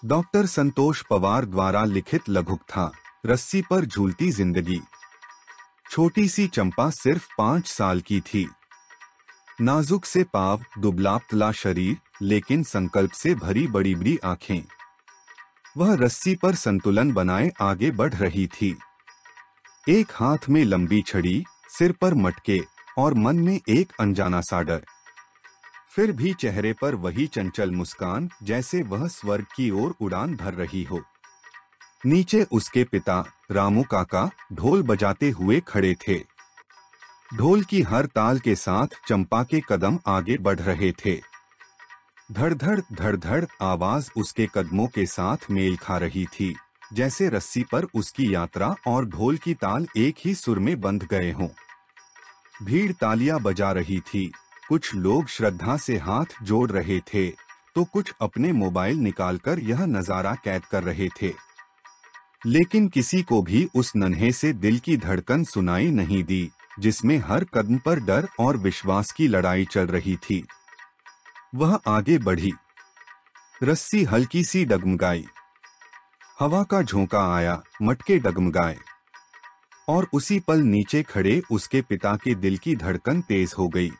Doctor संतोष पवार द्वारा लिखित लघुकथा रस्सी पर झूलती जिंदगी। छोटी सी चंपा सिर्फ 5 साल की थी। नाजुक से पाँव, दुबला पतला शरीर, लेकिन संकल्प से भरी बड़ी बड़ी आंखें। वह रस्सी पर संतुलन बनाए आगे बढ़ रही थी। एक हाथ में लंबी छड़ी, सिर पर मटके और मन में एक अनजाना सा डर। फिर भी चेहरे पर वही चंचल मुस्कान, जैसे वह स्वर्ग की ओर उड़ान भर रही हो। नीचे उसके पिता रामू काका ढोल बजाते हुए खड़े थे। ढोल की हर ताल के साथ चंपा के कदम आगे बढ़ रहे थे। धड़-धड़ धड़-धड़ आवाज उसके कदमों के साथ मेल खा रही थी, जैसे रस्सी पर उसकी यात्रा और ढोल की ताल एक ही सुर में बंध गए हों। भीड़ तालियां बजा रही थी। कुछ लोग श्रद्धा से हाथ जोड़ रहे थे, तो कुछ अपने मोबाइल निकालकर यह नजारा कैद कर रहे थे। लेकिन किसी को भी उस नन्हे से दिल की धड़कन सुनाई नहीं दी, जिसमें हर कदम पर डर और विश्वास की लड़ाई चल रही थी। वह आगे बढ़ी। रस्सी हल्की सी डगमगाई। हवा का झोंका आया, मटके डगमगाए। और उसी पल नीचे खड़े उसके पिता के दिल की धड़कन तेज हो गई।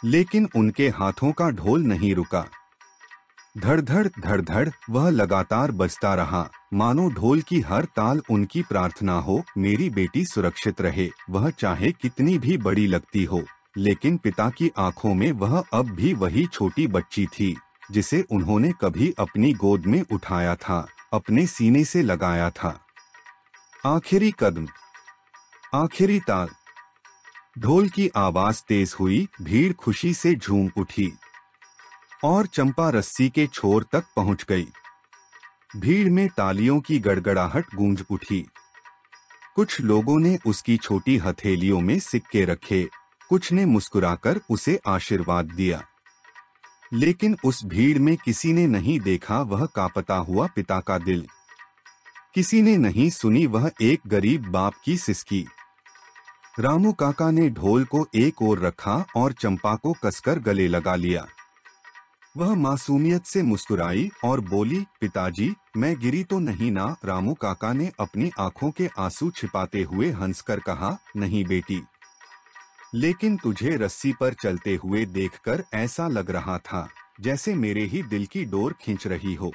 लेकिन उनके हाथों का ढोल नहीं रुका। धड़-धड़ धड़-धड़ वह लगातार बजता रहा, मानो ढोल की हर ताल उनकी प्रार्थना हो, मेरी बेटी सुरक्षित रहे। वह चाहे कितनी भी बड़ी लगती हो, लेकिन पिता की आंखों में वह अब भी वही छोटी बच्ची थी, जिसे उन्होंने कभी अपनी गोद में उठाया था, अपने सीने से लगाया था। आखिरी कदम, आखिरी ताल। ढोल की आवाज तेज हुई, भीड़ खुशी से झूम उठी और चंपा रस्सी के छोर तक पहुंच गई। भीड़ में तालियों की गड़गड़ाहट गूंज उठी। कुछ लोगों ने उसकी छोटी हथेलियों में सिक्के रखे, कुछ ने मुस्कुराकर उसे आशीर्वाद दिया। लेकिन उस भीड़ में किसी ने नहीं देखा वह कांपता हुआ पिता का दिल। किसी ने नहीं सुनी वह एक गरीब बाप की सिसकी। रामू काका ने ढोल को एक ओर रखा और चंपा को कसकर गले लगा लिया। वह मासूमियत से मुस्कुराई और बोली, पिताजी, मैं गिरी तो नहीं ना? रामू काका ने अपनी आंखों के आंसू छिपाते हुए हंसकर कहा, नहीं बेटी, लेकिन तुझे रस्सी पर चलते हुए देखकर ऐसा लग रहा था जैसे मेरे ही दिल की डोर खींच रही हो।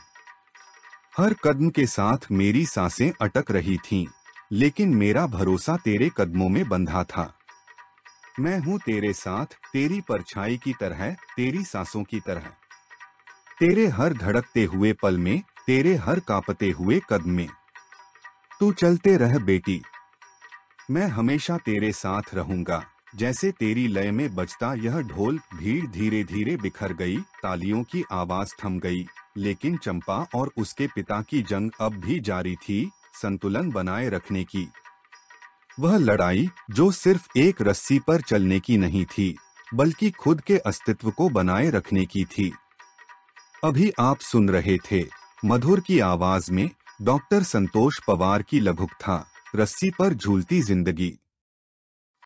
हर कदम के साथ मेरी सांसें अटक रही थीं, लेकिन मेरा भरोसा तेरे कदमों में बंधा था। मैं हूँ तेरे साथ, तेरी परछाई की तरह, तेरी सांसों की तरह, तेरे हर धड़कते हुए पल में, तेरे हर कांपते हुए कदम में। तू चलते रह बेटी, मैं हमेशा तेरे साथ रहूंगा। जैसे तेरी लय में बजता यह ढोल, भीड़ धीरे धीरे बिखर गई, तालियों की आवाज थम गई, लेकिन चंपा और उसके पिता की जंग अब भी जारी थी, संतुलन बनाए रखने की। वह लड़ाई जो सिर्फ एक रस्सी पर चलने की नहीं थी, बल्कि खुद के अस्तित्व को बनाए रखने की थी। अभी आप सुन रहे थे मधुर की आवाज में डॉक्टर संतोष पवार की लघुकथा रस्सी पर झूलती जिंदगी।